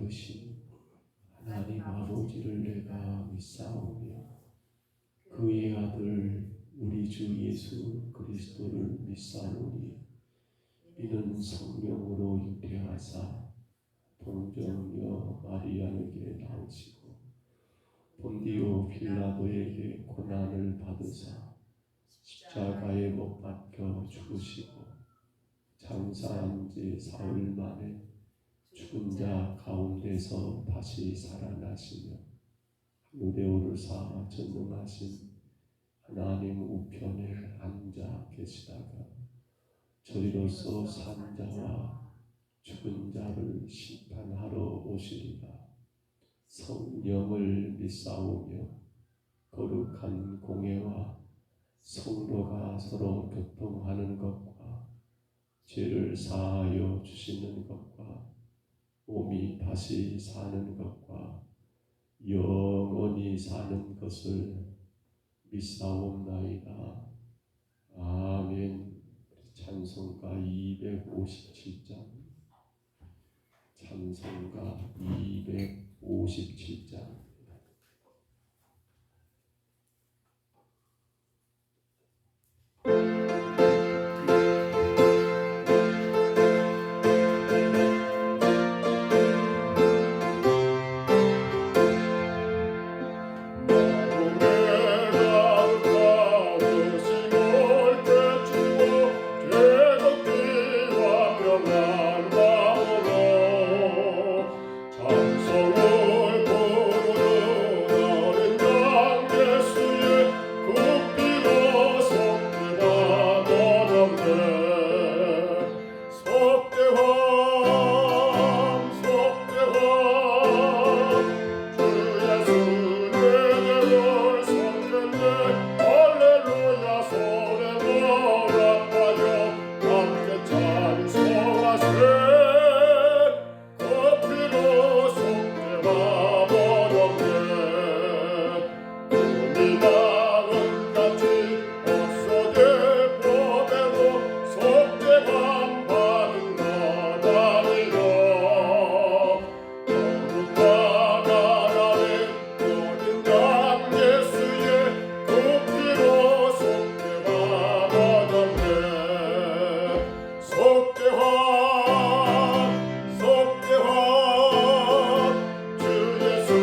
받으신 하나님 아버지를 내가 믿사오며 그의 아들 우리 주 예수 그리스도를 믿사오니 이는 성령으로 잉태하사 동정녀 마리아에게 나오시고 본디오 빌라도에게 고난을 받으사 십자가에 못 박혀 죽으시고 장사한 지 사흘 만에 죽은 자 가운데서 다시 살아나시며 하늘에 오르사 전능하신 하나님 우편에 앉아 계시다가 저리로서 산 자와 죽은 자를 심판하러 오시리라. 성령을 믿사오며 거룩한 공예와 성도가 서로 교통하는 것과 죄를 사하여 주시는 것과 몸이 다시 사는 것과 영원히 사는 것을 믿사옵나이다. 아멘. 찬송가 257장 찬송가 257장 속죄한 주 예수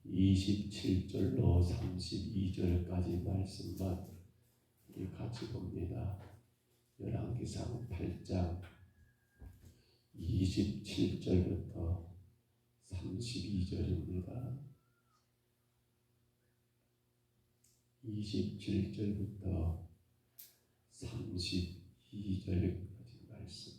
27절로 32절까지 말씀만 우리 같이 봅니다. 열왕기상 8장 27절부터 32절입니다. 27절부터 32절까지 말씀.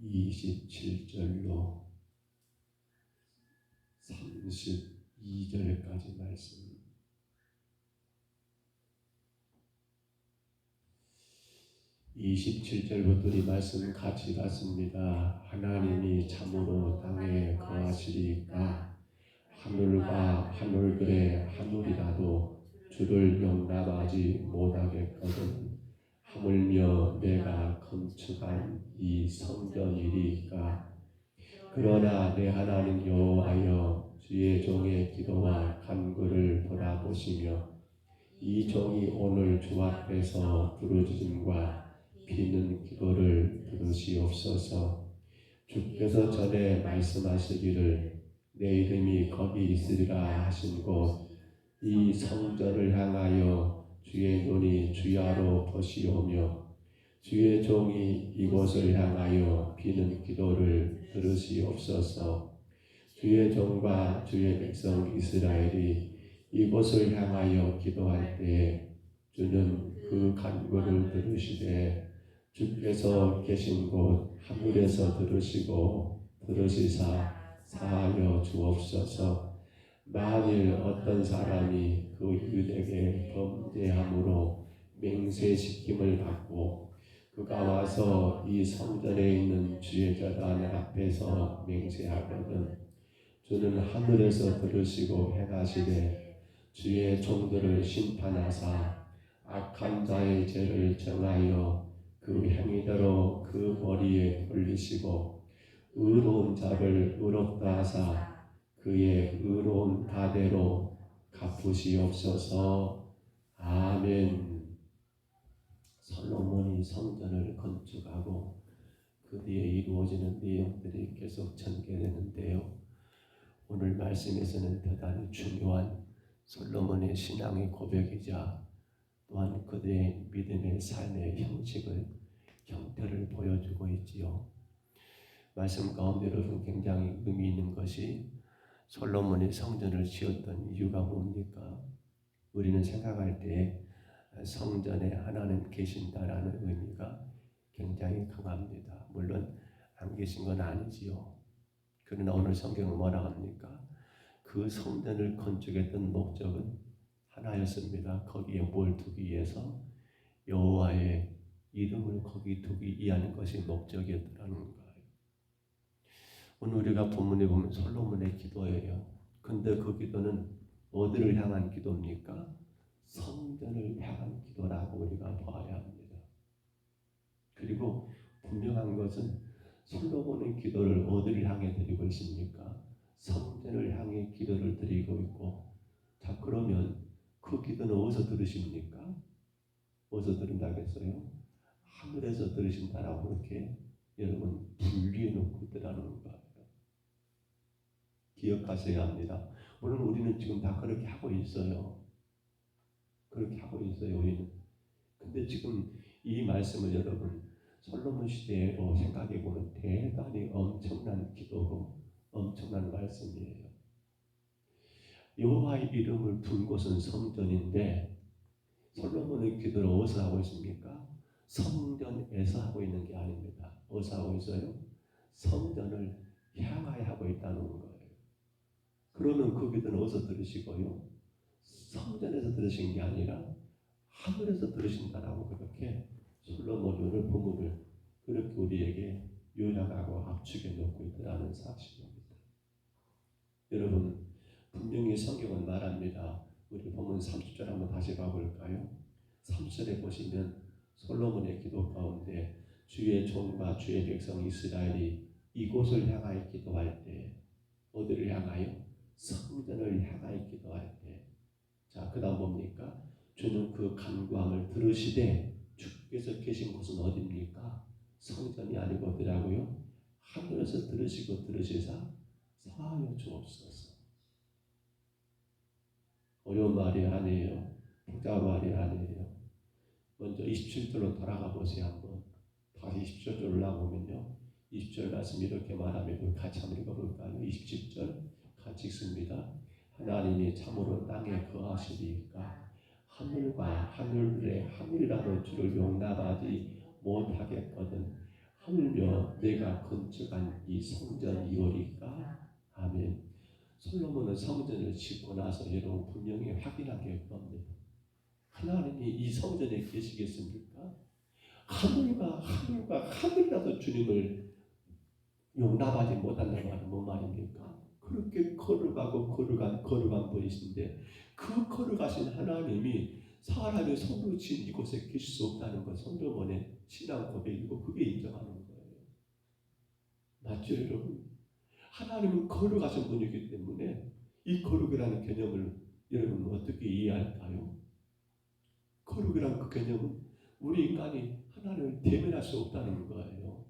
(27절로) 32절까지 말씀. 27절부터 이 말씀 같이 봤습니다. 하나님이 참으로 땅에 거하시리까 하늘과 하늘들의 하늘이라도 주를 용납하지 못하겠거든. 하물며 내가 건축한 이 성전이리까. 그러나 내 하나님 여호와여, 주의 종의 기도와 간구를 돌아보시며 이 종이 오늘 주 앞에서 부르짖음과 비는 기도를 들으시옵소서. 주께서 전에 말씀하시기를 내 이름이 거기 있으리라 하신 곳 이 성전을 향하여 주의 눈이 주야로 보시오며 주의 종이 이곳을 향하여 비는 기도를 들으시옵소서. 주의 종과 주의 백성 이스라엘이 이곳을 향하여 기도할 때에 주는 그 간구를 들으시되 주께서 계신 곳 하늘에서 들으시사 사하여 주옵소서. 만일 어떤 사람이 그 이웃에게 범죄함으로 맹세시킴을 받고 그가 와서 이 성전에 있는 주의 제단 앞에서 맹세하거든 주는 하늘에서 들으시고 행하시되 주의 종들을 심판하사 악한 자의 죄를 정하여 그 행위대로 그 머리에 돌리시고 의로운 자를 의롭다 하사 그의 의로운 바대로 갚으시옵소서. 아멘. 솔로몬이 성전을 건축하고 그 뒤에 이루어지는 내용들이 계속 전개되는데요. 오늘 말씀에서는 대단히 중요한 솔로몬의 신앙의 고백이자 또한 그들의 믿음의 삶의 형태를 보여주고 있지요. 말씀 가운데로는 굉장히 의미 있는 것이 솔로몬이 성전을 지었던 이유가 뭡니까? 우리는 생각할 때 성전에 하나님 계신다라는 의미가 굉장히 강합니다. 물론 안 계신 건 아니지요. 그러나 오늘 성경은 뭐라 합니까? 그 성전을 건축했던 목적은 하나였습니다. 거기에 뭘 두기 위해서? 여호와의 이름을 거기 두기 위한 것이 목적이었다는 거예요. 오늘 우리가 본문에 보면 솔로몬의 기도예요. 근데 그 기도는 어디를 향한 기도입니까? 성전을 향한 기도라고 우리가 봐야 합니다. 그리고 분명한 것은 솔로몬의 기도를 어디를 향해 드리고 있습니까? 성전을 향해 기도를 드리고 있고, 자 그러면 그 기도는 어디서 들으십니까? 어디서 들은다겠어요? 하늘에서 들으신다라고 그렇게 여러분 분리해 놓고 있더라는 거예요. 기억하셔야 합니다. 물론 우리는 지금 다 그렇게 하고 있어요. 그렇게 하고 있어요, 우리는. 근데 지금 이 말씀을 여러분 솔로몬 시대로 생각해 보면 대단히 엄청난 기도고 엄청난 말씀이에요. 여호와의 이름을 둔 곳은 성전인데 솔로몬의 기도를 어디서 하고 있습니까? 성전에서 하고 있는 게 아닙니다. 어디서 하고 있어요? 성전을 향하여 하고 있다는 거예요. 그러면 그 기도는 어디서 들으시고요? 성전에서 들으신 게 아니라 하늘에서 들으신다라고 그렇게 솔로몬이 오늘 본문을 그렇게 우리에게 요약하고 압축해 놓고 있다는 사실입니다. 여러분 분명히 성경은 말합니다. 우리 본문 30절 한번 다시 봐볼까요? 30절에 보시면 솔로몬의 기도 가운데 주의 종과 주의 백성 이스라엘이 이곳을 향하여 기도할 때 어디를 향하여? 성전을 향하여 기도할 때 자 그 다음 뭡니까? 주는 그 간구함을 들으시되 주께서 계신 곳은 어디입니까? 성전이 아니고 어디라고요? 하늘에서 들으시고 들으시사 사하여 주옵소서. 어려운 말이 아니에요. 복잡한 말이 아니에요. 먼저 27절로 돌아가 보세요. 한번 다시 27절 올라오면요, 20절 말씀 이렇게 말하면 같이 한번 읽어볼까요? 27절 같이 읽습니다. 하나님이 참으로 땅에 거하시리까 하늘과 하늘에 하늘이라도 주를 용납하지 못하겠거든 하물며 내가 건축한 이 성전이오리까. 아멘. 솔로몬은 성전을 짓고 나서 여러분 분명히 확인하게 겁니다. 하나님이 이 성전에 계시겠습니까? 하늘과 하늘이라도 주님을 용납하지 못한다는 말은 뭔 말입니까? 그렇게 거룩한 분이신데 그 거룩하신 하나님이 사람의 손으로 지은 이곳에 계실 수 없다는 것, 솔로몬의 신앙 고백이고 그게 인정하는 거예요. 맞죠, 여러분? 하나님은 거룩하신 분이기 때문에 이 거룩이라는 개념을 여러분 어떻게 이해할까요? 거룩이라는 그 개념은 우리 인간이 하나님을 대면할 수 없다는 거예요.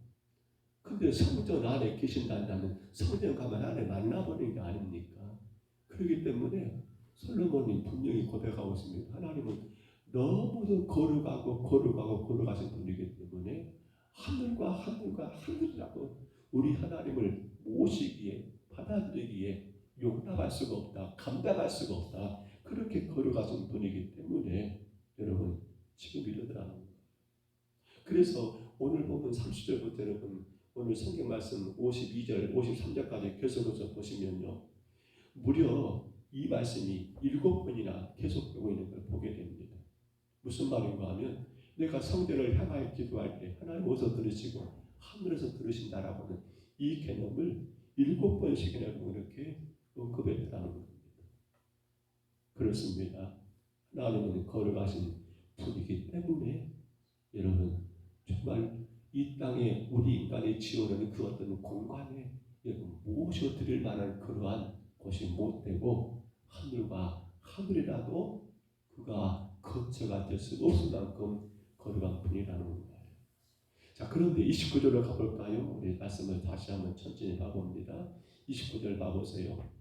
근데 성전 안에 계신다면 성전 가면 안에 만나버리는 게 아닙니까? 그렇기 때문에 솔로몬이 분명히 고백하고 있습니다. 하나님은 너무도 거룩하신 분이기 때문에 하늘과 하늘이라도 우리 하나님을 모시기에 받아들이기에 용납할 수가 없다. 감당할 수가 없다. 그렇게 거룩하신 분이기 때문에 여러분 지금 이러더라는 거예요. 그래서 오늘 보면 30절부터 여러분 오늘 성경 말씀 52절, 53절까지 계속해서 보시면요, 무려 이 말씀이 7번이나 계속되고 있는 걸 보게 됩니다. 무슨 말인가 하면 내가 성전을 향하여 기도할 때 하나님 어디서 들으시고 하늘에서 들으신다라고는 이 개념을 7번씩이나 이렇게 언급했다는 겁니다. 그렇습니다. 하나님은 거룩하신 분이기 때문에 여러분 정말 이 땅에 우리 인간이 지어내는 그 어떤 공간에 여러분 모셔드릴 만한 그러한 곳이 못 되고 하늘과 하늘이라도 그가 거처가 될 수 없을 만큼 거룩한 분이라는 거예요. 자, 그런데 29절로 가볼까요? 우리 말씀을 다시 한번 천천히 봐봅니다. 29절 봐보세요.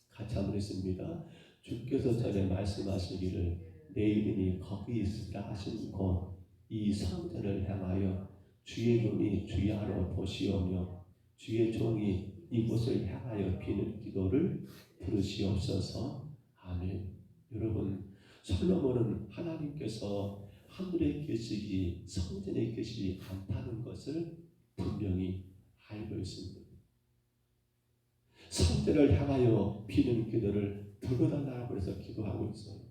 같이 한번 읽습니다. 주께서 전에 말씀하시기를 내 이름이 거기 있으라 하신 곳 이 성전을 향하여 주의 눈이 주야로 보시오며 주의 종이 이곳을 향하여 비는 기도를 들으시옵소서. 아멘. 여러분 솔로몬은 하나님께서 하늘에 계시기 성전에 계시지 않다는 것을 분명히 알고 있습니다. 성전을 향하여 비는 기도를 들어달라고 해서 기도하고 있어요.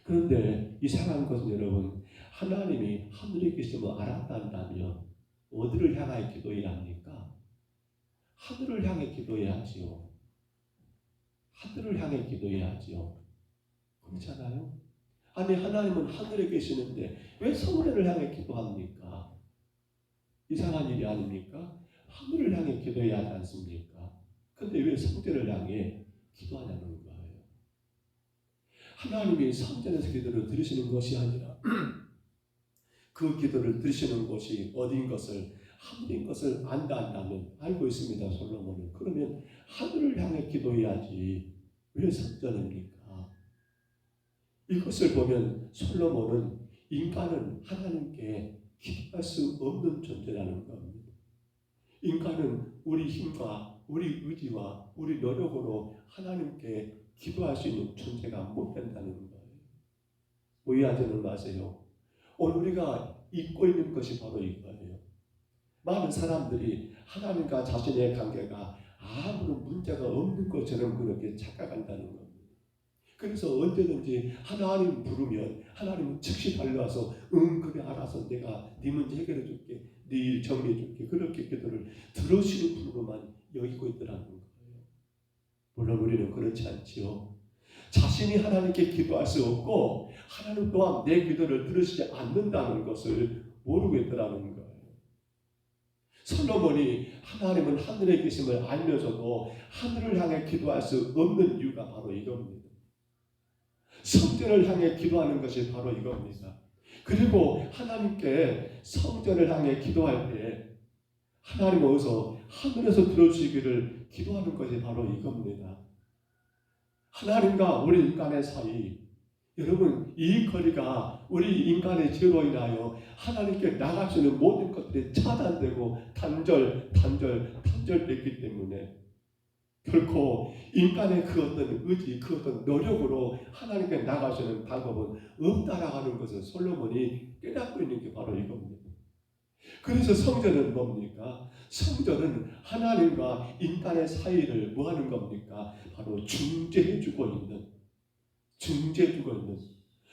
그런데 이상한 것은 여러분 하나님이 하늘에 계심을 알았다면 어디를 향하여 기도해야 합니까? 하늘을 향해 기도해야 하지요. 하늘을 향해 기도해야 하지요. 그렇잖아요? 아니 하나님은 하늘에 계시는데 왜 성전을 향해 기도합니까? 이상한 일이 아닙니까? 하늘을 향해 기도해야 하지 않습니까? 근데 왜 성전을 향해 기도하냐는 거예요. 하나님이 성전에서 기도를 들으시는 것이 아니라 그 기도를 들으시는 곳이 어디인 것을 하늘인 것을 안다면 알고 있습니다. 솔로몬은. 그러면 하늘을 향해 기도해야지 왜 성전입니까? 이것을 보면 솔로몬은 인간은 하나님께 기도할 수 없는 존재라는 겁니다. 인간은 우리 힘과 우리 의지와 우리 노력으로 하나님께 기도할 수 있는 존재가 못 된다는 거예요. 오해하지는 마세요. 오늘 우리가 잊고 있는 것이 바로 이거예요. 많은 사람들이 하나님과 자신의 관계가 아무런 문제가 없는 것처럼 그렇게 착각한다는 겁니다. 그래서 언제든지 하나님 부르면 하나님은 즉시 달려와서 그래 알아서 내가 네 문제 해결해 줄게, 네 일 정리해 줄게, 그렇게 기도를 들으시는 분으로만 여기고 있더라는 거예요. 물론 우리는 그렇지 않지요. 자신이 하나님께 기도할 수 없고 하나님 또한 내 기도를 들으시지 않는다는 것을 모르고 있더라는 거예요. 솔로몬이 하나님은 하늘에 계심을 알면서도 하늘을 향해 기도할 수 없는 이유가 바로 이겁니다. 성전을 향해 기도하는 것이 바로 이겁니다. 그리고 하나님께 성전을 향해 기도할 때 하나님 어서 하늘에서 들어주시기를 기도하는 것이 바로 이겁니다. 하나님과 우리 인간의 사이, 여러분 이 거리가 우리 인간의 죄로 인하여 하나님께 나갈 수 있는 모든 것들이 차단되고 단절됐기 때문에 결코 인간의 그 어떤 의지, 그 어떤 노력으로 하나님께 나갈 수 있는 방법은 없다라고 하는 것을 솔로몬이 깨닫고 있는 게 바로 이겁니다. 그래서 성전은 뭡니까? 성전은 하나님과 인간의 사이를 뭐 하는 겁니까? 바로 중재해주고 있는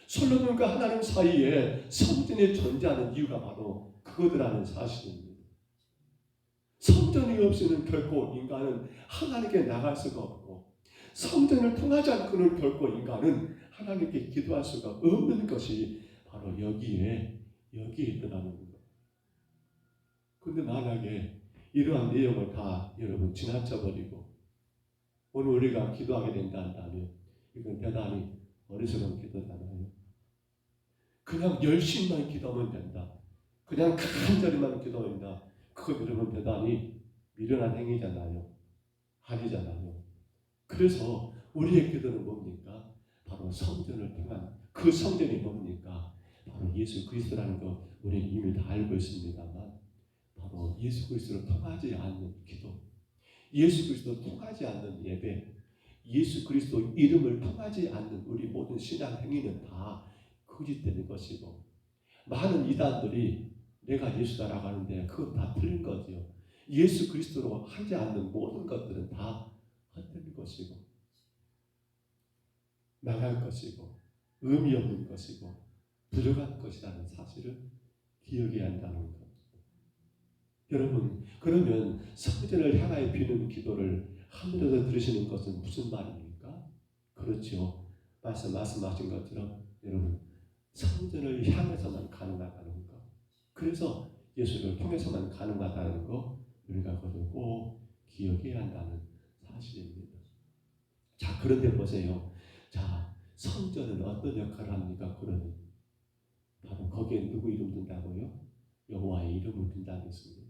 솔로몬과 하나님 사이에 성전이 존재하는 이유가 바로 그거더라는 사실입니다. 성전이 없이는 결코 인간은 하나님께 나갈 수가 없고, 성전을 통하지 않고는 결코 인간은 하나님께 기도할 수가 없는 것이 바로 여기에 있더라는 거예요. 근데 만약에 이러한 내용을 다 여러분 지나쳐버리고 오늘 우리가 기도하게 된다 한다면 이건 대단히 어리석은 기도잖아요. 그냥 열심히만 기도하면 된다. 그냥 간절히만 기도하면 된다. 그건 여러분 대단히 미련한 행위잖아요. 아니잖아요. 그래서 우리의 기도는 뭡니까? 바로 성전을 통한 그 성전이 뭡니까? 바로 예수 그리스도라는 거 우리는 이미 다 알고 있습니다만 바로 예수 그리스도를 통하지 않는 기도, 예수 그리스도를 통하지 않는 예배, 예수 그리스도 이름을 통하지 않는 우리 모든 신앙 행위는 다 거짓되는 것이고, 많은 이단들이 내가 예수다라고 하는데 그건 다 틀린 거죠. 예수 그리스도로 하지 않는 모든 것들은 다 헛된 것이고 망할 것이고 의미 없는 것이고 부족한 것이라는 사실을 기억해야 한다는 것. 여러분, 그러면 성전을 향하여 비는 기도를 하늘에서 들으시는 것은 무슨 말입니까? 그렇죠. 말씀하신 것처럼 여러분 성전을 향해서만 가능하다는 것. 그래서 예수를 통해서만 가능하다는 거 우리가 그것을 꼭 기억해야 한다는 사실입니다. 자, 그런데 보세요. 자, 성전은 어떤 역할을 합니까? 그러니 바로 거기에 누구 이름 든다고요? 여호와의 이름을 든다고 했습니다.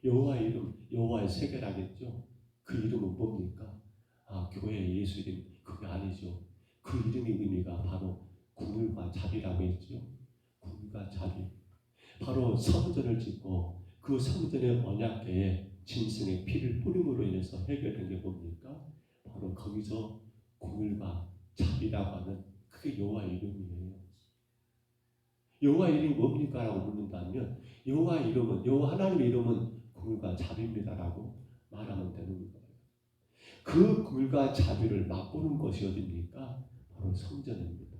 여호와의 이름, 여호와의 세계라겠죠. 그 이름은 뭡니까? 교회의 예수 이름, 그게 아니죠. 그 이름의 의미가 바로 궁율과 자비라고 했죠. 궁율과 자비. 바로 성전을 짓고 그 성전의 언약궤에 짐승의 피를 뿌림으로 인해서 해결된 게 뭡니까? 바로 거기서 궁율과 자비라고 하는 그게 여호와의 이름이에요. 여호와의 이름이 뭡니까? 라고 묻는다면 여호와의 이름은, 여호와 하나님의 이름은 궁율과 자비입니다라고 말하면 되는 거예요. 그 궁율과 자비를 맛보는 것이 어디입니까? 바로 성전입니다.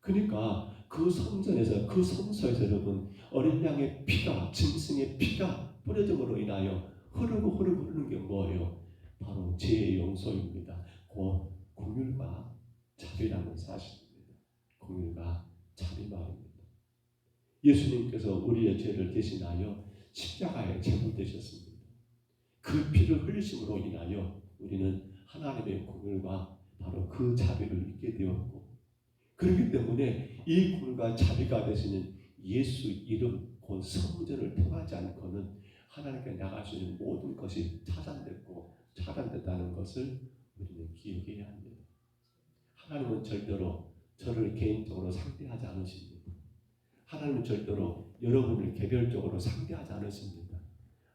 그러니까 그 성전에서, 그 성소에서 여러분 어린 양의 피가, 짐승의 피가 뿌려짐으로 인하여 흐르고 흐르는 게 뭐예요? 바로 죄의 용서입니다. 곧 긍휼과 자비라는 사실입니다. 긍휼과 자비 말입니다. 예수님께서 우리의 죄를 대신하여 십자가에 제물되셨습니다. 그 피를 흘리심으로 인하여 우리는 하나님의 긍휼과 바로 그 자비를 잊게 되었고, 그렇기 때문에 이 긍휼과 자비가 되시는 예수 이름 곧 성전을 통하지 않고는 하나님께 나갈 수 있는 모든 것이 차단됐다는 것을 우리는 기억해야 합니다. 하나님은 절대로 저를 개인적으로 상대하지 않으십니다. 하나님은 절대로 여러분을 개별적으로 상대하지 않으십니다.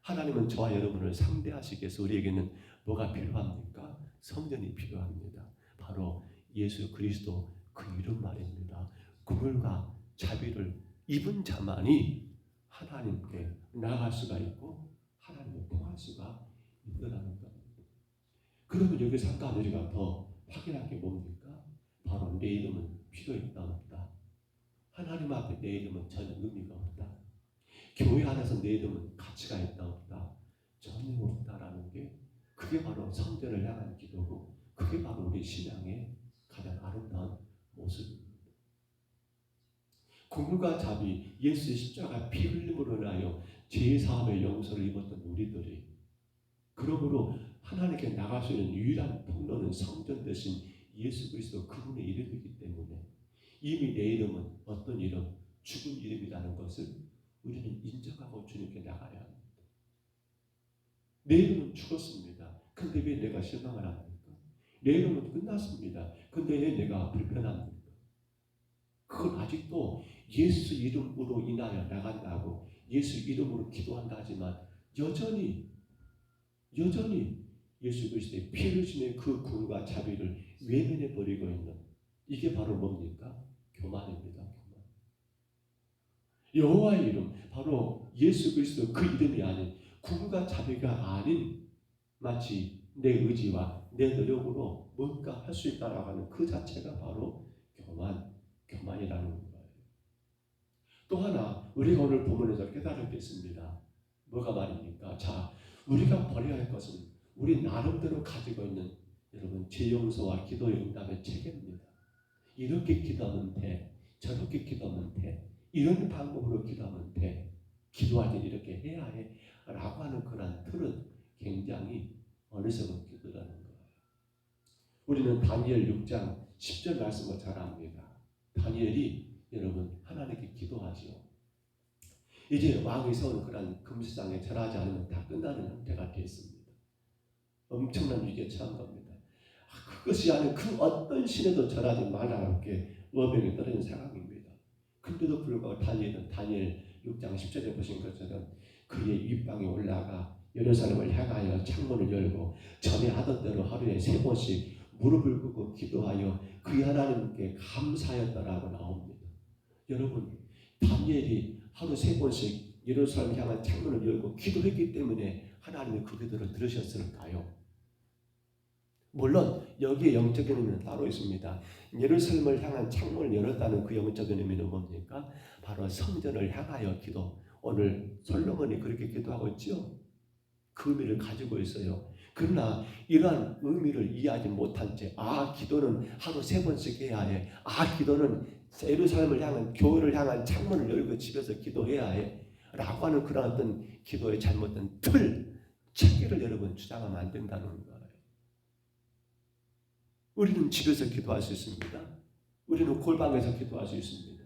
하나님은 저와 여러분을 상대하시기 위해서 우리에게는 뭐가 필요합니까? 성전이 필요합니다. 바로 예수 그리스도 그 이름 말입니다. 긍휼과 자비를 입은 자만이 하나님께 나아갈 수가 있고 하나님을 통할 수가 있다는 겁니다. 그러면 여기서 한 가지 우리가 더 확인할 게 뭡니까? 바로 내 이름은 필요 있다 없다. 하나님 앞에 내 이름은 전혀 의미가 없다. 교회 안에서 내 이름은 가치가 있다 없다. 전혀 없다라는 게 그게 바로 성전을 향한 기도고 그게 바로 우리 신앙의 가장 아름다운 모습입니다. 긍휼과 자비, 예수의 십자가 피 흘림으로 인하여 죄사함의 용서를 입었던 우리들이, 그러므로 하나님께 나갈 수 있는 유일한 통로는 성전 대신 예수 그리스도 그분의 이름이기 때문에 이미 내 이름은 어떤 이름? 죽은 이름이라는 것을 우리는 인정하고 주님께 나가야 합니다. 내 이름은 죽었습니다. 근데 왜 내가 실망을 합니까? 내 이름은 끝났습니다. 근데 왜 내가 불편합니까? 그건 아직도 예수 이름으로 인하여 나간다고 예수 이름으로 기도한다 하지만 여전히 예수 그리스도의 피 흘리심의 그 군과 자비를 외면해 버리고 있는, 이게 바로 뭡니까? 교만입니다. 교만. 여호와의 이름, 바로 예수 그리스도 그 이름이 아닌, 군과 자비가 아닌, 마치 내 의지와 내 노력으로 뭔가 할 수 있다라고 하는 그 자체가 바로 교만이라는 거예요. 또 하나 우리가 오늘 본문에서 깨달을 게 있습니다. 뭐가 말입니까? 자, 우리가 버려야 할 것은 우리 나름대로 가지고 있는, 여러분, 죄 용서와 기도의 응답의 체계입니다. 이렇게 기도하면 돼, 저렇게 기도하면 돼, 이런 방법으로 기도하면 돼, 기도할 때 이렇게 해야 해 라고 하는 그런 틀은 굉장히 어리석은 기도라는 거예요. 우리는 다니엘 6장 10절 말씀을 잘 압니다. 다니엘이 여러분 하나님께 기도하지요. 이제 왕이 세운 그런 금수장에 절하지 않으면 다 끝나는 형태가 되었습니다. 엄청난 위기에 처한 겁니다. 그것이 아닌 그 어떤 신에도 절하지 말라고 이렇게 어명이 떨어진 상황입니다. 근데도 불구하고 다니엘 6장 10절에 보신 것처럼 그의 윗방에 올라가 예루살렘을 향하여 창문을 열고 전에 하던 대로 하루에 3번씩 무릎을 꿇고 기도하여 그 하나님께 감사하였다라고 나옵니다. 여러분, 다니엘이 하루 3번씩 예루살렘을 향한 창문을 열고 기도했기 때문에 하나님이 그 기도를 들으셨을까요? 물론 여기에 영적인 의미는 따로 있습니다. 예루살렘을 향한 창문을 열었다는 그 영적인 의미는 뭡니까? 바로 성전을 향하여 기도. 오늘 솔로몬이 그렇게 기도하고 있죠? 그 의미를 가지고 있어요. 그러나 이러한 의미를 이해하지 못한 채, 기도는 하루 3번씩 해야 해, 기도는 예루살렘을 향한, 교회를 향한 창문을 열고 집에서 기도해야 해 라고 하는 그런 어떤 기도의 잘못된 체계를 여러분 주장하면 안 된다는 거예요. 우리는 집에서 기도할 수 있습니다. 우리는 골방에서 기도할 수 있습니다.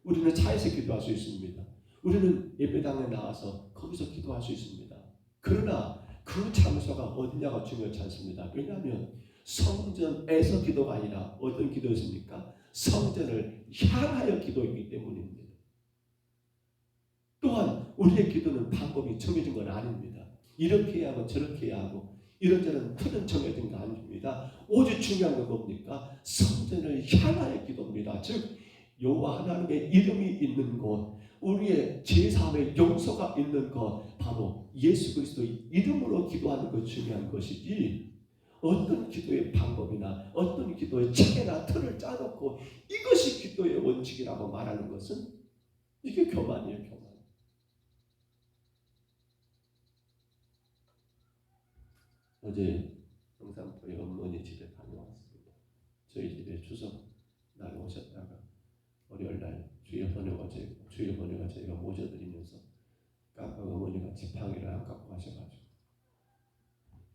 우리는 차에서 기도할 수 있습니다. 우리는 예배당에 나와서 거기서 기도할 수 있습니다. 그러나 그 장소가 어디냐가 중요하지 않습니다. 왜냐하면 성전에서 기도가 아니라 어떤 기도였습니까? 성전을 향하여 기도했기 때문입니다. 또한 우리의 기도는 방법이 정해진 건 아닙니다. 이렇게 해야 하고 저렇게 해야 하고 이런저런 틀은 정해진 거 아닙니다. 오직 중요한 건 뭡니까? 성전을 향하여 기도입니다. 즉 여호와 하나님의 이름이 있는 곳, 우리의 제사함의 용서가 있는 것, 바로 예수 그리스도의 이름으로 기도하는 것이 중요한 것이지, 어떤 기도의 방법이나 어떤 기도의 체계나 틀을 짜놓고 이것이 기도의 원칙이라고 말하는 것은, 이게 교만이에요. 교만. 어제 영산포에 어머니 집에 다녀왔습니다. 저희 집에 추석 날 오셨다가 월요일날 주일 어머니가 저희가 모셔드리면서 깜빡 어머니가 지팡이를 안 갖고 가셔가지고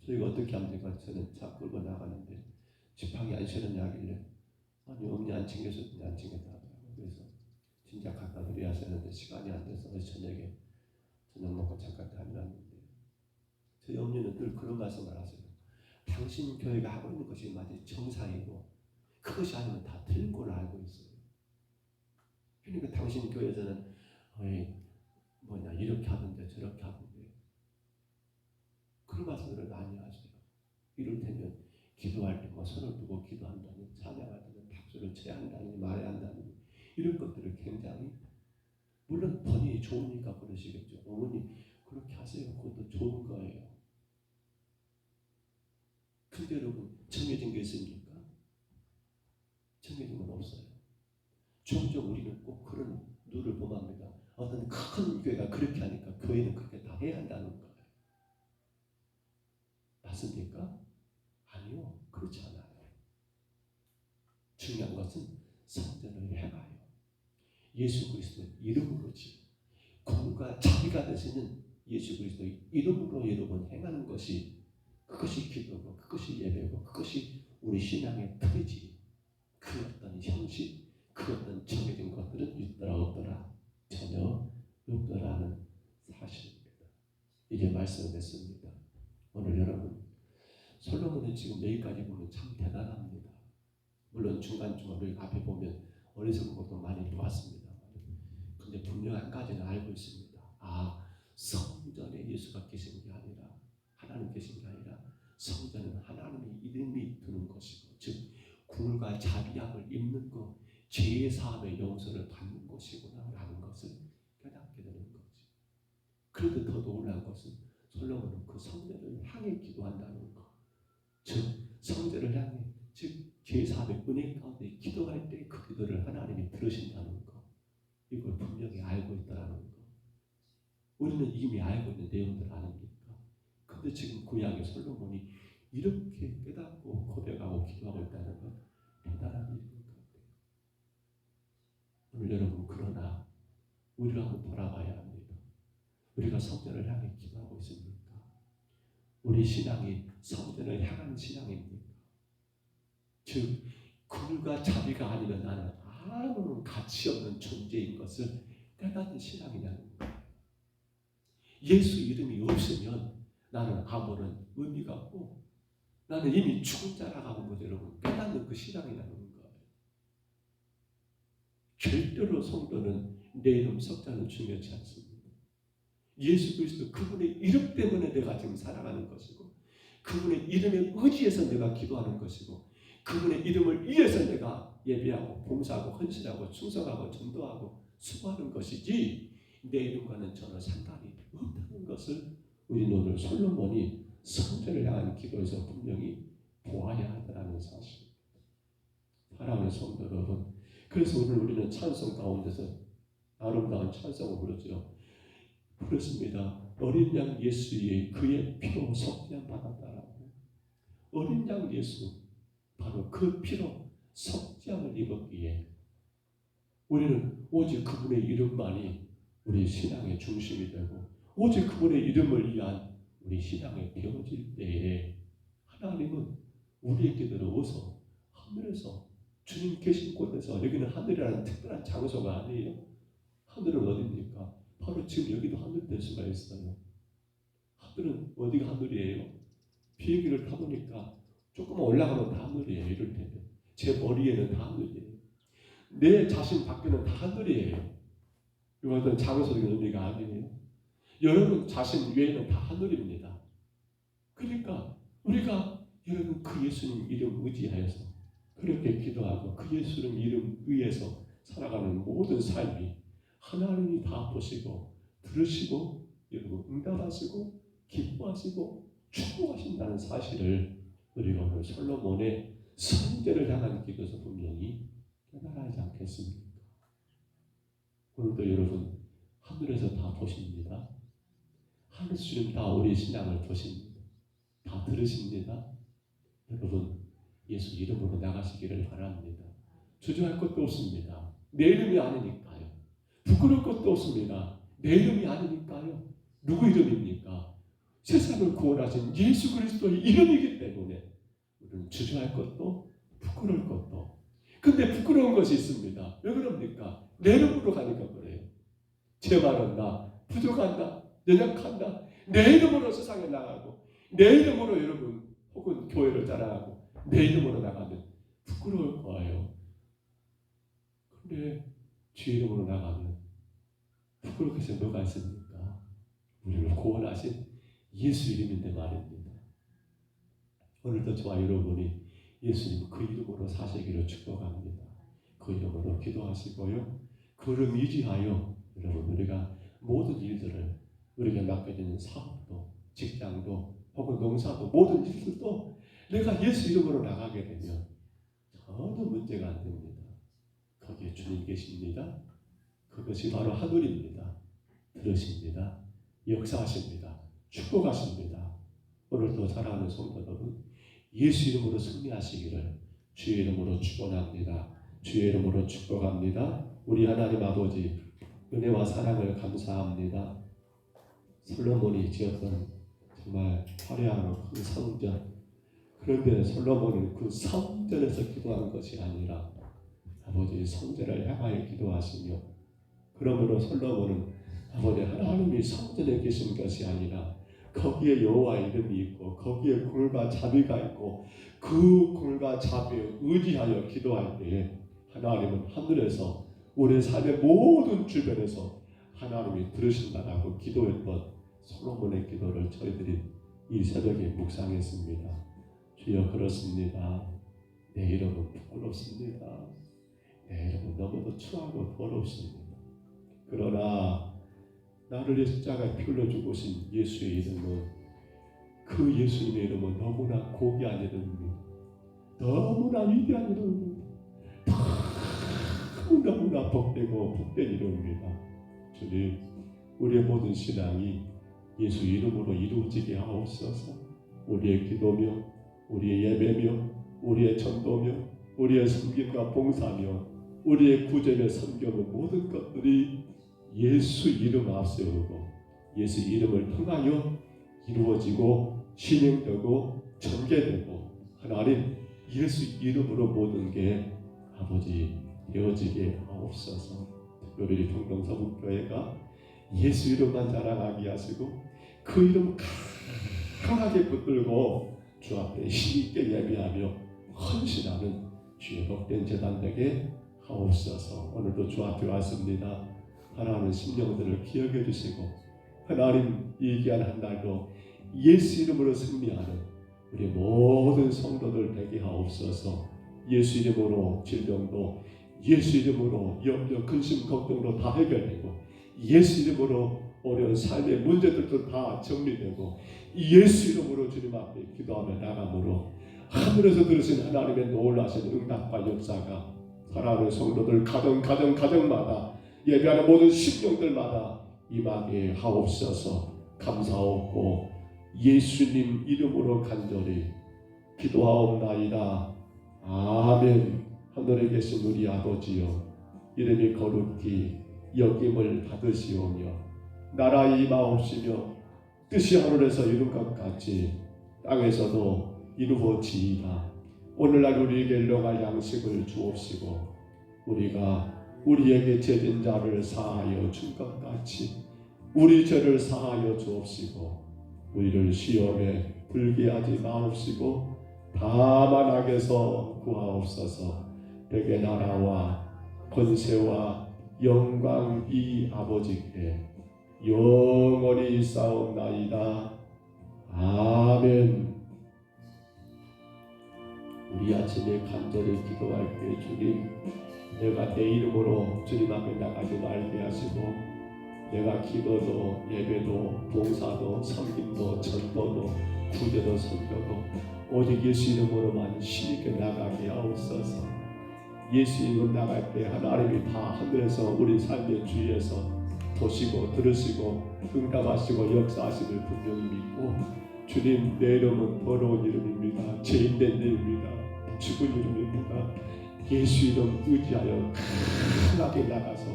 저희가 어떻게 합니까? 저는 차 끌고 나가는데 지팡이 안 실었냐 하길래, 아니 어머니 안 챙겨줬더니 안 챙겼다 하더라고요. 그래서 진짜 갖다 드려야 하는데 시간이 안 돼서 어제 저녁에 저녁 먹고 잠깐 다녀왔는데, 저희 어머니는 늘 그런 말씀을 하세요. 당신 교회가 하고 있는 것이 마치 정상이고 그것이 아니면 다 틀린 걸로 알고 있어요. 그러니까 당신 교회에서는 이렇게 하던데 저렇게 하던데, 그런 말씀들을 많이 하세요. 이를테면 기도할 때 손을 두고 기도한다니, 찬양할 때는 박수를 쳐야 한다니, 말해야 한다니, 이런 것들을 굉장히, 물론 본인이 좋으니까 그러시겠죠. 어머니 그렇게 하세요. 그것도 좋은 거예요. 근데 여러분, 정해진 게 있습니까? 정해진 건 없어요. 종종 우리는 꼭 그런 룰을 범합니다. 어떤 큰 교회가 그렇게 하니까 교회는 그렇게 다 해야 한다는 거예요. 맞습니까? 아니요, 그렇지 않아요. 중요한 것은 성전을 향하여 예수 그리스도의 이름으로지, 공과 자비가 되시는 예수 그리스도의 이름으로 여러분 행하는 것이, 그것이 기도고 그것이 예배고 그것이 우리 신앙의 틀이지, 그 어떤 형식, 그 어떤 정해진 것들은 있더라 없더라 전혀 없더라는 사실입니다. 이제 말씀했습니다. 오늘 여러분 솔로몬은 지금 여기까지 보면 참 대단합니다. 물론 중간중간 우리 앞에 보면 어리석은 것도 많이 보았습니다. 근데 분명 한 가지는 알고 있습니다. 성전에 예수가 계신 게 아니라 하나님 계신 게 아니라 성전은 하나님의 이름이 드는 것이고 즉 굴과 자비함을 입는 것 죄의 사함의 용서를 받는 것이구나 라는 것을 깨닫게 되는 거지. 그런데 더 놀라운 것은 솔로몬은 그 성전을 향해 기도한다는 것. 즉 성전을 향해 즉 죄의 사함의 은혜 가운데 기도할 때 그 기도를 하나님이 들으신다는 것. 이걸 분명히 알고 있다는 것. 우리는 이미 알고 있는 내용들 아닙니까? 근데 지금 구약의 솔로몬이 이렇게 깨닫고 고백하고 기도하고 있다는 것 대단한 일인 것 같아요. 오늘 여러분 그러나 우리가 한번 돌아봐야 합니다. 우리가 성전을 향해 기도하고 있습니까? 우리 신앙이 성전을 향한 신앙입니까? 즉 굴과 자비가 아니면 나는 아무런 가치 없는 존재인 것을 깨닫는 신앙이냐는 거예요. 예수 이름이 없으면 나는 아무런 의미가 없고 나는 이미 죽은 자라고 하는 거죠. 여러분 깨닫는 그 신앙이라는 거예요. 절대로 성도는 내 이름 석자는 중요치 않습니다. 예수 그리스도 그분의 이름 때문에 내가 지금 살아가는 것이고 그분의 이름에 의지해서 내가 기도하는 것이고 그분의 이름을 위해서 내가 예배하고 봉사하고 헌신하고 충성하고 전도하고 수고하는 것이지 내 이름과는 전혀 상관이 없다는 것을 우리는 오늘 솔로몬이 성전을 향한 기도에서 분명히 보아야 하다는 사실입니다. 사랑하는 성도 여러분, 그래서 오늘 우리는 찬송 가운데서 아름다운 찬송을 부르습니다. 어린 양 예수의 그의 피로 속죄함 받았다라고. 어린 양 예수 바로 그 피로 속죄함을 입었기에 우리는 오직 그분의 이름만이 우리 신앙의 중심이 되고 오직 그분의 이름을 위한 우리 신앙이 되어질 때에 하나님은 우리에게 들어오서 하늘에서 주님 계신 곳에서 여기는 하늘이라는 특별한 장소가 아니에요. 하늘은 어디입니까? 바로 지금 여기도 하늘 될 수가 있어요. 하늘은 어디가 하늘이에요? 비행기를 타보니까 조금만 올라가면 다 하늘이에요. 이럴 때는 제 머리에는 다 하늘이에요. 내 자신 밖에는 다 하늘이에요. 이것은 장소적인 의미가 아니에요. 여러분 자신 외에는 다 하늘입니다. 그러니까 우리가 여러분 그 예수님 이름 의지하여서 그렇게 기도하고 그 예수님 이름 위에서 살아가는 모든 삶이 하나님이 다 보시고 들으시고 여러분 응답하시고 기뻐하시고 축복하신다는 사실을 우리가 오늘 솔로몬의 성전을 향한 기도에서 분명히 깨달아야지 않겠습니까? 오늘도 여러분 하늘에서 다 보십니다. 하늘 주님 다 우리 신앙을 보십니다. 다 들으십니다. 여러분 예수 이름으로 나가시기를 바랍니다. 주저할 것도 없습니다. 내 이름이 아니니까요. 부끄러울 것도 없습니다. 내 이름이 아니니까요. 누구 이름입니까? 세상을 구원하신 예수 그리스도의 이름이기 때문에 우리는 주저할 것도 부끄러울 것도. 근데 부끄러운 것이 있습니다. 왜 그럽니까? 내 이름으로 가니까 그래요. 제 말은 나 부족한다. 연약한다. 내 이름으로 세상에 나가고 내 이름으로 여러분 혹은 교회를 자랑하고 내 이름으로 나가면 부끄러울 거예요. 그런데 주 이름으로 나가면 부끄러울 것이 뭐가 있습니까? 우리를 구원하신 예수 이름인데 말입니다. 오늘도 저와 여러분이 예수님 그 이름으로 사시기를 축복합니다. 그 이름으로 기도하시고요. 그 이름 유지하여 여러분 우리가 모든 일들을 우리가 맡겨지는 사업도 직장도 혹은 농사도 모든 일들도 내가 예수 이름으로 나가게 되면 전혀 문제가 안 됩니다. 거기에 주님 계십니다. 그것이 바로 하늘입니다. 들으십니다. 역사하십니다. 축복하십니다. 오늘도 사랑하는 성도 여러분 예수 이름으로 승리하시기를 주의 이름으로 축원합니다. 주의 이름으로 축복합니다. 우리 하나님 아버지 은혜와 사랑을 감사합니다. 솔로몬이 지었던 정말 화려하고 큰 성전, 그런데 솔로몬은 그 성전에서 기도하는 것이 아니라 아버지 성전을 향하여 기도하시며, 그러므로 솔로몬은 아버지 하나님이 성전에 계신 것이 아니라 거기에 여호와 이름이 있고 거기에 굴과 자비가 있고 그 굴과 자비에 의지하여 기도할 때에 하나님은 하늘에서 우리 삶의 모든 주변에서 하나님이 들으신다라고 기도했던 솔로몬의 기도를 저희들이 이 새벽에 묵상했습니다. 주여 그렇습니다. 내 이름은 부끄럽습니다. 내 이름은 너무도 추하고 더럽습니다. 그러나 나를 십자가에 피 흘려 죽으신 예수의 이름은, 그 예수님의 이름은 너무나 고귀한 이름입니다. 너무나 위대한 이름입니다. 너무나 복되고 복된 이름입니다. 주님, 우리의 모든 신앙이 예수 이름으로 이루어지게 하옵소서. 우리의 기도며 우리의 예배며 우리의 전도며 우리의 섬김과 봉사며 우리의 구제며 섬김의 모든 것들이 예수 이름 앞세우고 예수 이름을 통하여 이루어지고 진행되고 전개되고 하나님 예수 이름으로 모든 게 아버지 되어지게 하옵소서. 특별히 평동서북교회가 예수 이름만 자랑하게 하시고 그 이름 강하게 붙들고 주 앞에 힘있게 예배하며 헌신하는 주의 복된 제단 되게 하옵소서. 오늘도 주 앞에 왔습니다. 하나님의 심령들을 기억해 주시고 하나님 이 귀한 한 날도 예수 이름으로 승리하는 우리 모든 성도들 되게 하옵소서. 예수 이름으로 질병도 예수 이름으로 염려 근심 걱정도 다 해결되고 예수 이름으로 어려운 삶의 문제들도 다 정리되고 예수 이름으로 주님 앞에 기도하며 나감으로 하늘에서 들으신 하나님의 놀라신 응답과 역사가 사랑하는 성도들 가정마다 예배하는 모든 심령들마다 임하게 하옵소서. 감사하옵고 예수님 이름으로 간절히 기도하옵나이다. 아멘. 하늘에 계신 우리 아버지여, 이름이 거룩히 여김을 받으시오며 나라 임하옵시며 뜻이 하늘에서 이룬 것 같이 땅에서도 이루어지이다. 오늘날 우리에게 일용할 양식을 주옵시고 우리가 우리에게 죄진 자를 사하여 준 것 같이 우리 죄를 사하여 주옵시고 우리를 시험에 들게 하지 마옵시고 다만 악에서 구하옵소서. 되게 나라와 권세와 영광이 아버지께 영원히 있사옵나이다. 아멘. 우리 아침에 간절히 기도할 때 주님, 내가 내 이름으로 주님 앞에 나가지 말게 하시고 내가 기도도 예배도 봉사도 섬김도 전도도 구제도 선교도 오직 예수 이름으로만 힘있게 나가게 하옵소서. 예수 이름으로 나갈 때 하나님이 다 하늘에서 우리 삶의 주위에서 보시고 들으시고 응답하시고 역사하심을 분명히 믿고 주님, 내 이름은 더러운 이름입니다. 죄인된 이름입니다. 죽은 이름입니다. 예수 이름 의지하여 강하게 나가서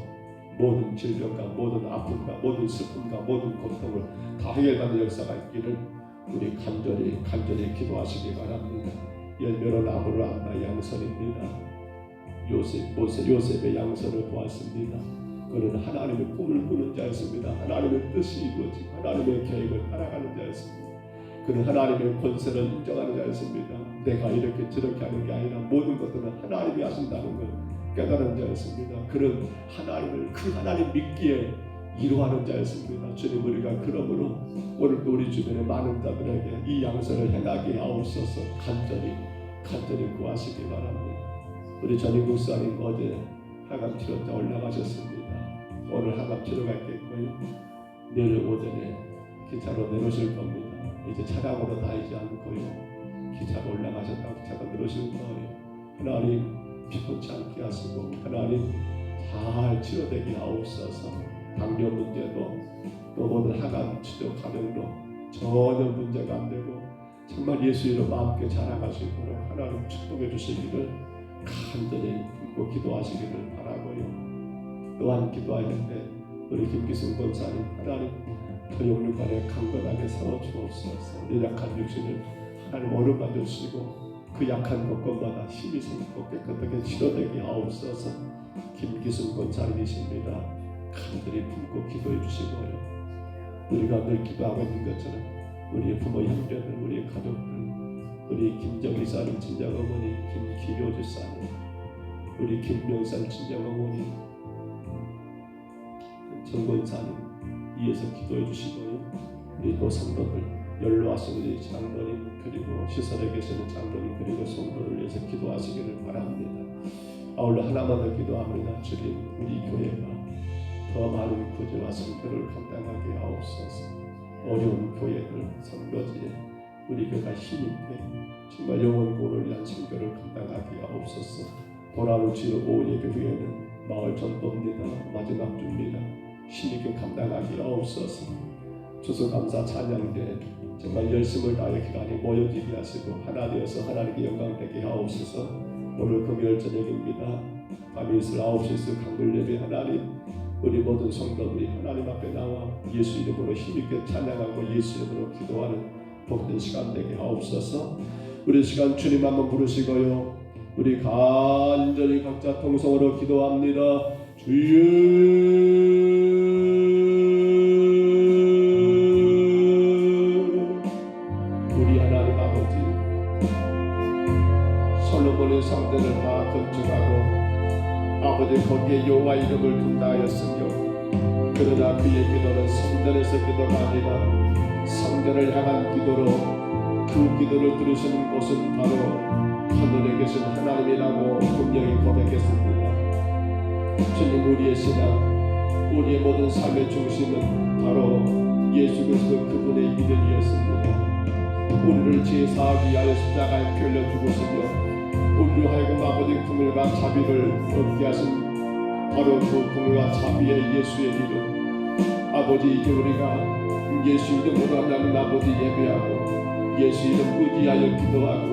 모든 질병과 모든 아픔과 모든 슬픔과 모든 고통을 다 해결하는 역사가 있기를 우리 간절히 기도하시기 바랍니다. 열매로 나무를 안다 양선입니다. 요셉의 양선을 보았습니다. 그는 하나님의 꿈을 꾸는 자였습니다. 하나님의 뜻이 이루어지고 하나님의 계획을 따라가는 자였습니다. 그는 하나님의 권세를 인정하는 자였습니다. 내가 이렇게 저렇게 하는 게 아니라 모든 것들은 하나님이 하신다는 걸 깨달은 자였습니다. 그는 하나님을 그 하나님 믿기에 이루하는 자였습니다. 주님, 우리가 그러므로 오늘도 우리 주변의 많은 자들에게 이 양선을 행하게 하옵소서. 간절히 구하시기 바랍니다. 우리 전인국 목사님 어제 하감 치료자 올라가셨습니다. 오늘 하감 치료 갔겠고요. 내일 오전에 기차로 내려오실 겁니다. 이제 차량으로 다니지 않고요. 기차로 올라가셨다고 기차로 내려오실 거예요. 하나님 피곤치 않게 하시고 하나님 잘 치료되게 하옵소서. 당뇨 문제도 또 모든 하감 치료 과정도 전혀 문제가 안 되고 정말 예수 이름 마음께 자라가시도록 하나님 축복해 주시기를 간절히 믿고 기도하시기를 바라고요. 또한 기도할 때 우리 김기승 권사님 하나님 토용육간에 강건하게 세워 주옵소서. 우리 약한 육신을 하나님 어루만져 주시고 그 약한 곳곳마다 힘이 생기고 깨끗하게 치료되게 하옵소서. 김기순 권사님이십니다. 간절히 품고 기도해 주시고요. 우리가 늘 기도하고 있는 것처럼 우리의 부모 형제들, 우리의 가족들, 우리 김정희 사님 친정어머니, 김기묘 집사님, 우리 김명산 친정어머니, 정권사님 이어서 기도해 주시고요. 우리 또 성도들, 연로하신 우리 장로님, 그리고 시설에 계시는 장로님, 그리고 성도를 위해서 기도하시기를 바랍니다. 아울러 하나만 더 기도합니다. 주님, 우리 교회가 더 많은 구제와 성도를 감당하게 하옵소서. 어려운 교회들, 선교지에 우리 교회가 힘있게 정말 영혼구원을 위한 선교를 감당하게 하옵소서. 보라는 주의 오예배후에는 마을 전도입니다. 마지막 주입니다. 힘있게 감당하게 하옵소서. 추수감사 찬양대 정말 열심을 다해 기간이 모여지게 하시고 하나 되어서 하나님께 영광 되게 하옵소서. 오늘 금요일 저녁입니다. 밤이 있을 9시 강물 예배 하나님, 우리 모든 성도들이 하나님 앞에 나와 예수 이름으로 힘있게 찬양하고 예수 이름으로 기도하는 복된 시간 되게 하옵소서. 우리 시간 주님 한번 부르시고요. 우리 간절히 각자 통성으로 기도합니다. 주여. 솔로몬의 성전을 다 건축하고 아버지 거기에 여호와 이름을 둔다 하였으며, 그러나 그의 기도는 성전에서 기도가 아니라 성전을 향한 기도로, 그 기도를 들으시는 곳은 바로 하늘에 계신 하나님이라고 분명히 고백했습니다. 주님, 우리의 신앙, 우리의 모든 삶의 중심은 바로 예수 그리스도 그분의 이름이었습니다. 우리를 제사하기 위하여 십자가에 끌려 죽으시며 우리로 하여금 아버지 긍휼과 자비를 얻게 하신 바로 그 긍휼과 자비의 예수의 이름. 아버지, 이제 우리가 예수 이름으로 하나님 아버지 예배하고 예수 이름 의지하여 기도하고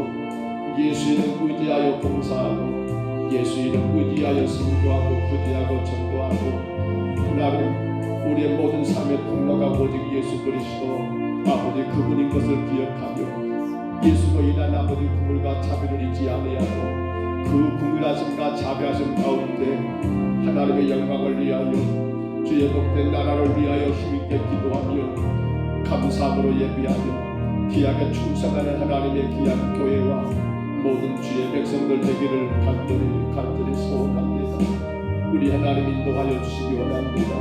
예수 이름 의지하여 봉사하고 예수 이름 의지하여 선교하고 구제하고 전도하고, 하나님 우리의 모든 삶의 통로가 오직 예수 그리스도 아버지 그분인 것을 기억하며 예수로 인한 아버지 긍휼과 자비를 잊지 아니하고 그 긍휼하심과 자비하심 가운데 하나님의 영광을 위하여 주의 복된 나라를 위하여 힘있게 기도하며 감사함으로 예비하며 귀하게 충성하는 하나님의 귀한 교회와 모든 주의 백성들 되기를 간절히 소원합니다. 우리 하나님 인도하여 주시기 원합니다.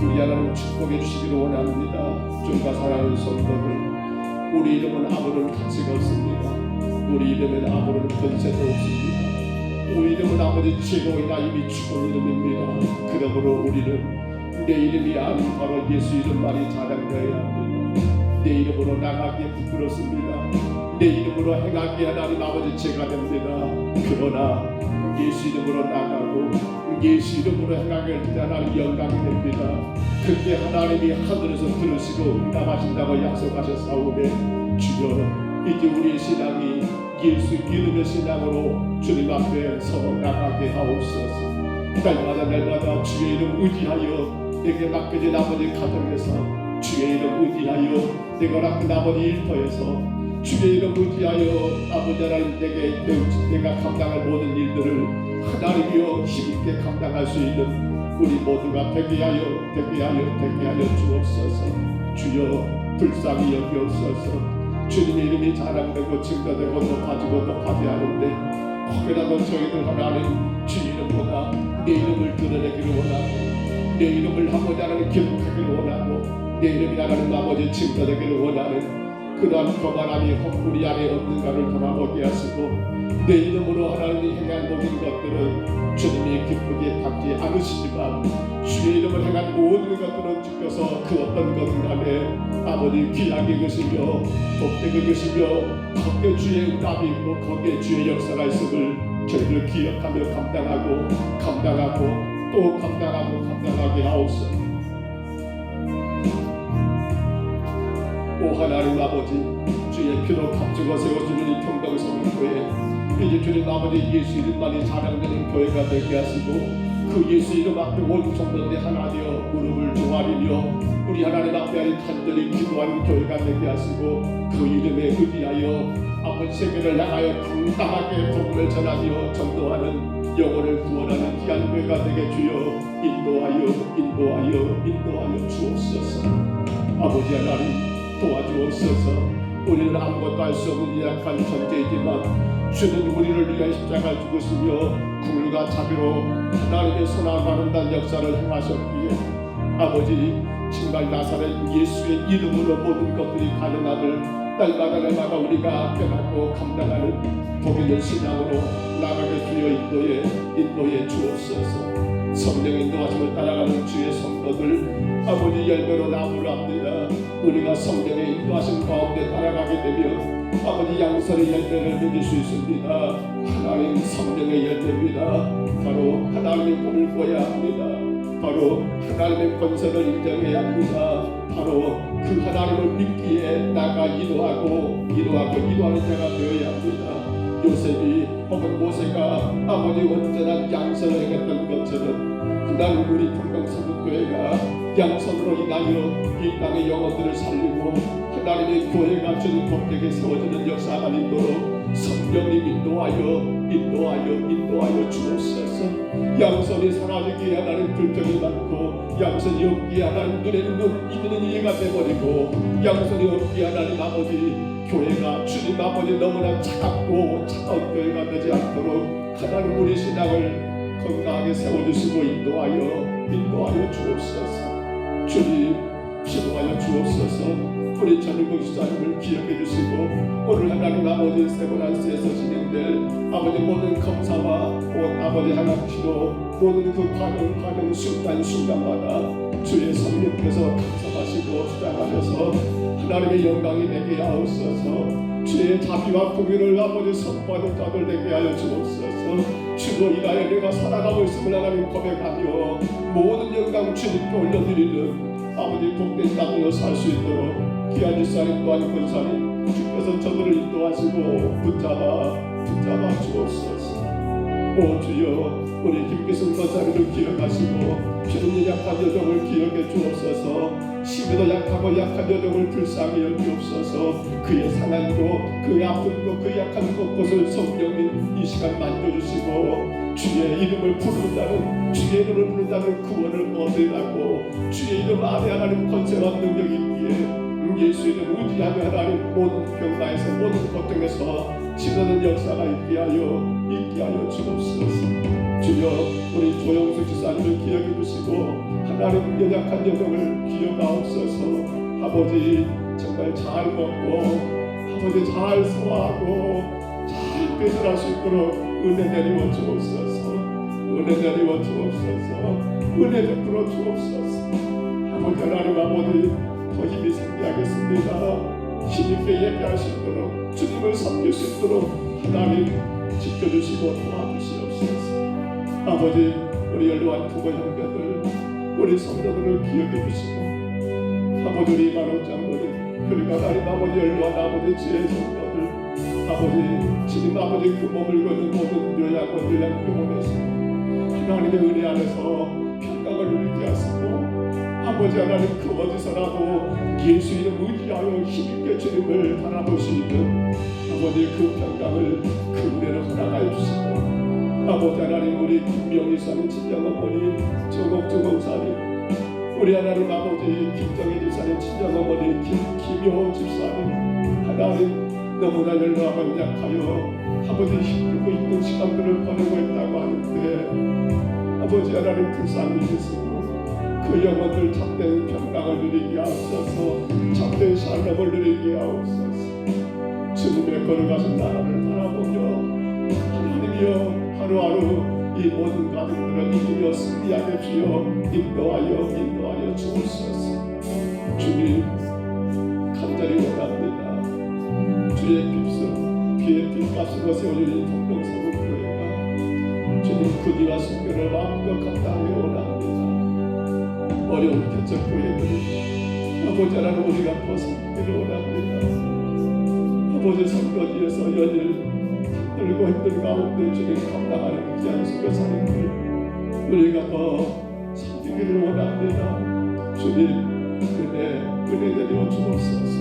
우리 하나님 축복해 주시기를 원합니다. 주가 사랑하는 성도들, 우리 이름은 아무런 가치가 없습니다. 우리 이름은 아무런 권세도 없습니다. 우리 이름은 아버지 최고이나 이미 죽은 이름입니다. 그러므로 우리는 내 이름이 아닌 바로 예수 이름만이 자랑되어야 합니다. 내 이름으로 나가기에 부끄럽습니다. 내 이름으로 행하기에 하나님 아버지 죄가 됩니다. 그러나 예수 이름으로 나가고 예수 이름으로 행하게 될 때 하나님 영광이 됩니다. 그때 하나님이 하늘에서 들으시고 응답하신다고 약속하셨사오매, 주여 이제 우리의 신앙이 예수 이름의 신앙으로 주님 앞에 서 나가게 하옵소서. 날마다 주의 이름 의지하여 내게 맡겨진 아버지 가정에서, 주의 이름 의지하여 내가 낳은 아버지 일터에서, 주의 이름 의지하여 아버지 하나님 내가 감당할 모든 일들을 하나님이여 힘있게 감당할 수 있는 우리 모두가 되게 하여 주옵소서. 주여 불쌍히 여기옵소서. 주님의 이름이 자랑되고 증거되고 높아지고 높아지하는데 혹여라도 저희들 하나님 주 이름보다 내 이름을 드러내기를 원하고 내 이름을 아버지 하나님 기록하기를 원하고 내 이름이 하나님 아버지 증거되기를 원하는 그러한 거만함이 우리 안에 없는가를 돌아보게 하시고, 내 이름으로 하나님이 행한 모든 것들은 주님이 기쁘게 받지 않으시지만 주의 이름을 행한 모든 것들은 주께서 그 어떤 것은 간에 아버지 귀하게 여기시며 복되게 여기시며 거기에 주의 응답이 있고 거기에 주의 역사가 있음을 저희를 기억하며 감당하고 또 감당하게 하옵소서. 오 하나님 아버지, 주의 피로 값주고 세워주는 이 평강성교회, 이제 주님 아버지 예수 이름만이 자랑되는 교회가 되게 하시고 그 예수 이름 앞에 온 성도들이 하나 되어 무릎을 조아리며 우리 하나님 앞에 간절히 기도하는 교회가 되게 하시고 그 이름에 의지하여 아버지 세계를 향하여 당당하게 복음을 전하며 전도하는 영혼을 구원하는 귀한 교회가 되게 주여 인도하여 주옵소서. 아버지 하나님 도와주옵소서. 우리는 아무것도 할 수 없는 약한 존재이지만 주는 우리를 위해 십자가를 죽으시며 굴과 자비로 하나님의 선한 아름다운 역사를 행하셨기에 아버지 정말 나사렛 예수의 이름으로 모든 것들이 가능함을 날마다 우리가 깨닫고 감당하는 복 있는 신앙으로 나가게 주여 인도해 주옵소서. 성령 인도하심을 따라가는 주의 성도들 아버지 열매로 나무를 합니다. 우리가 성령의 인도하심 가운데 따라가게 되면 아버지 양선의 열매를 맺을 수 있습니다. 하나님 성령의 열매입니다. 바로 하나님의 꿈을 꿔야 합니다. 바로 하나님의 권세를 인정해야 합니다. 바로 그 하나님을 믿기에 나가 인도하는 자가 되어야 합니다. 요셉이 혹은 모세가 아버지 온전한 양선을 행했던 것처럼 그날 우리 동명선교회가 양선으로 인하여 이 땅의 영혼들을 살리고 하나님의 교회가 주는 복되게 세워지는 역사가 있도록 성령님 인도하여 주옵소서. 양선이 사라지기에 하나님 불평이 많고 양선이 없기에 하나님 눈에는 눈 이는 이해가 돼버리고 양선이 없기에 하나님 아버지 교회가 주님 아버지 너무나 차갑고 차가운 교회가 되지 않도록 하나님 우리 신앙을 건강하게 세워주시고 인도하여 주옵소서. 주님 기도하여 주옵소서. 우리 전일국 지사님을 기억해 주시고 오늘 하나님 아버지 세브란스에서 진행될 아버지 모든 검사와 아버지 하나님 치료 모든 그 과정 순간마다 주의 성령께서 감사하시고 주장하셔서 하나님의 영광이 되게 하옵소서. 주의 자비와 공의를 아버지 선포하는 자들 되게 하여 주옵소서. 주로 인하여 내가 살아가고 있음을 하나님 고백하며 모든 영광 주님께 올려드리는 아버지 복된 땅으로 살 수 있도록 귀한 지사님 또한 권사님 주께서 저들을 인도하시고 붙잡아 주옵소서. 오 주여 우리 김기순 권사님을 기억하시고 주님 약한 여정을 기억해 주옵소서. 심히도 약하고 약한 여정을 불쌍히 여기옵소서. 그의 상한 곳, 그의 아픈 곳, 그 약한 곳곳을 성령님 이 시간 만져주시고 주의 이름을 부르는 자는 구원을 얻으라고 주의 이름 안에 하나님 권세와 능력이 있기에 예수 이름 의지하며 하나님 모든 병마에서 모든 고통에서 치료는 역사가 있게 하여 주옵소서. 주여 우리 조영수 지사님을 기억해 주시고 하나님 연약한 여정을 기억하옵소서. 아버지 정말 잘 먹고 아버지 잘 소화하고 잘 배설할 수 있도록 은혜 내리워 주옵소서. 은혜 베풀어 주옵소서. 아버지 하나님 아버지 더 힘이 생기하겠습니다. 힘있게 얘기할 수 있도록 주님을 섬길 수 있도록 하나님 지켜주시고 도와주시옵소서. 아버지 우리 연로한 부모 형제들 우리 성도들을 기억해 주시고 아버지 우리 만옥 장로님 그리고 하나님 아버지 연로한 아버지 지혜 성도들 아버지 주님 아버지 그 몸을 거는 모든 요양 병원에서 하나님의 은혜 안에서 평강을 누리게 하시고 아버지 하나님 그 어디서라도 예수 이름 의지하여 힘있게 주님을 바라볼 수 있는 아버지 그 평강을 그 은혜를 허락하여 주시고 아버지 하나님 우리 김명희 사님 친정어머니 정옥주 권사님 우리 하나님 아버지 김정희 집사님 친정어머니 김효 집사님 하나님 너무나 연로하고 약하여 아버지 힘들고 있는 시간들을 보내고 있다고 하는데 아버지 하나님 불쌍히 여기시고 그 영혼들 참된 평강을 누리게 하옵소서. 참된 샬롬을 누리게 하옵소서. 주님의 걸어가신 나라를 바라보며 하나님이여 하루하루 이 모든 가족들을 이기며 승리하게 주여 인도하여 주옵소서. 주님 간절히 원합니다. 주의 깁스 귀에 빚값으로 세워진 동명서구교회가 주님 구디와 순교를 마음껏 감당하기 원합니다. 어려운 개척교회들이 아버지 하나님 우리가 벗어나기를 원합니다. 아버지 선거지에서 연일 힘들고 힘든 가운데 주님 감당하는 귀한 선교사님들 우리가 더 섬기기를 원합니다. 주님 은혜 내려 주옵소서.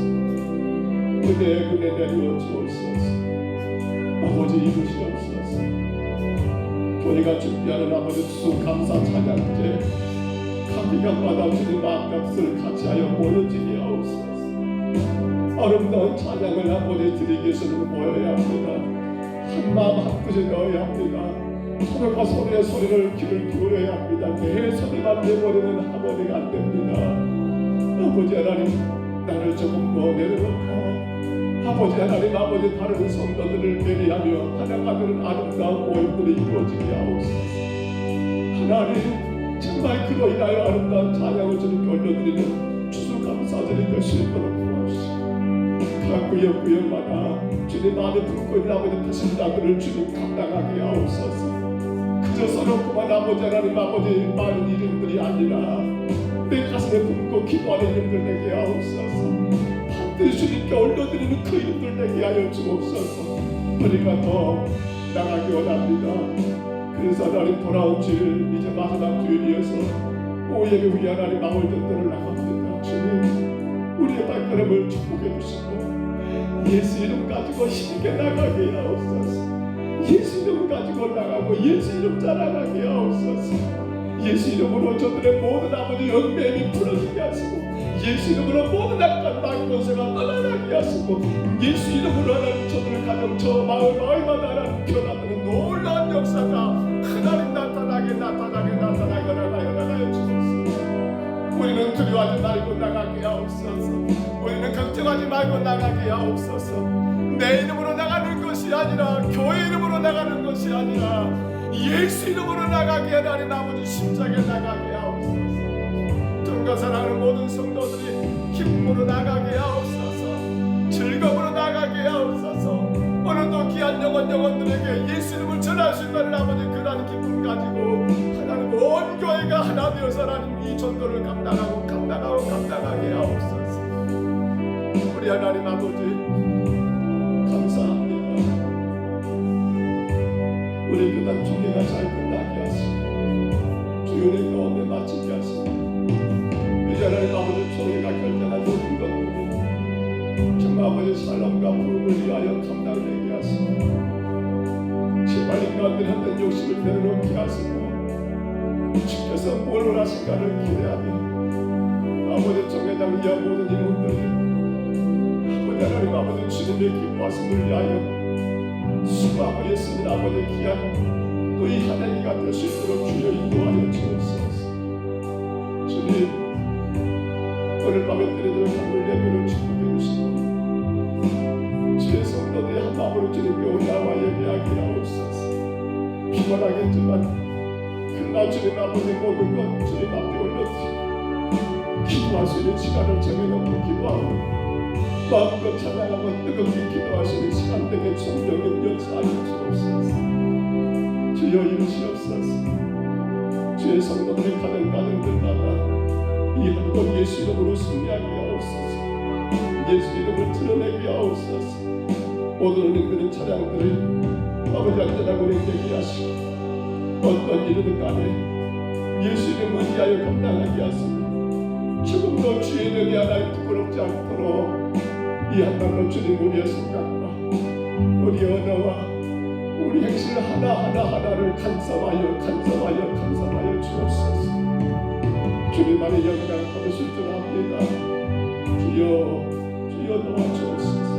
은혜 내려 주옵소서. 아버지 이루시옵소서. 교회가 준비하는 아버지 추수감사 찬양제 각 기간마다 주님 마음값을 같이 하여 모여지게 하옵소서. 아름다운 찬양을 아버지 드리기 위해서는 모여야 합니다. 한마음 한뜻에 넣어야 합니다. 서로가 서로의 소리를 귀를 기울여야 합니다. 내 소리만 내버리는 아버지가 안 됩니다. 아버지 하나님 나를 조금 더 내려놓고 아버지 하나님 아버지 다른 성도들을 배려하며 하나가 되는 아름다운 모임들이 이루어지게 하옵소서. 하나님 정말 그로 인하여 아름다운 찬양을 주님께 올려드리는 추수감사절이 될 수 있도록 도와주시고 각 구역구역마다 주님 마음에 품고 있는 아버지 다신 자들을 주님 감당하게 하옵소서. 그저 써놓고만 아버지 하나님 아버지 많은 이름들이 아니라 내 가슴에 품고 기도하는 이름들 내게 하옵소서. 반드시 주님께 올려드리는 그 이름들 내게 하여 주옵소서. 우리가 더 나가기 원합니다. 그래서 하나님 돌아온 주일 이제 마지막 주일이어서 오예배 후에 하나님 마을 전도를 나갑니다. 주님 우리의 발걸음을 축복해 주시고 예수 이름 가지고 힘있게 나가게 하옵소서. 예수 이름 가지고 나가고 예수 이름 자랑하게 하옵소서. 예수 이름으로 저들의 모든 아버지 연매임이 풀어지게 하시고 예수 이름으로 모든 악한 마귀 권세가 떠나가게 하시고 예수 이름으로 하나님 저들의 가정 저 마을마다 하나님 변화되는 놀라운 역사가 하나님 나타나게 나가여 주옵소서. 우리는 두려워하지 말고 나가게 하옵소서. 우리는 걱정하지 말고 나가게 하옵소서. 내 이름으로 나가는 것이 아니라 교회 이름으로 나가는 것이 아니라 예수 이름으로 나가게 하나님 아버지 심장에 나가게 하옵소서. 등과 사랑하는 모든 성도들이 기쁨으로 나가게 하옵소서. 즐거움으로 나가게 하옵소서. 오늘도 귀한 영혼들에게 예수 이름을 전할 수 있는 아버지 그러한 기쁨 가지고 하나님 온 교회가 하나 되어서 하나님 이 전도를 감당하게 하옵소서. 우리 하나님 아버지 감사합니다. 우리 그단 종회가 잘 끝나게 하시고 주연의 가운데 마치게 하시고 이제 하나님 아버지 종회가 결정한 모든 것들이 정말 아버지 살람과 부흥을 위하여 감당되게 하시고 제발 인간들 한번 욕심을 내려놓게 하시고 주께서 뭘 원하신가를 기대하며 아버지 종회장 이하 모든 인물들이 아버지 하나님 아버지 주님의 기뻐하심을 위하여 수고하고 예수님 아버지 귀한 또 이 한 해가 될 수 있도록 주여 인도하여 주옵소서. 주님 오늘 밤에 드리는 한물 예배를 축복해 주시고 주의 성도들이 한 마음으로 주님께 올라와 예배하게 하옵소서. 피곤하겠지만 그러나 주님 아버지 모든 것 주님 앞에 올려드리고 기도할 수 있는 시간을 정해놓고 기도하고 마음껏 찬양하고 뜨겁게 기도하시는 시간 되게 성령의 역사하여 주옵소서. 주여 이루시옵소서. 주의 성도들의 가정들마다 이 한국 예수 이름으로 승리하게 하옵소서. 예수 이름을 드러내게 하옵소서. 모든 은행들은 찬양들을 아버지 안전하고 되게 하시고 어떤 일이든 간에 예수 이름을 위하여 감당하게 하시고 조금 더 주의 이름이 하나님 부끄럽지 않도록 이 한날로 주님 우리의 생각과 우리의 언어와 우리 행실 하나하나를 간섭하여 주옵소서. 주님만의 영광을 받으실 줄 압니다. 주여 도와주옵소서.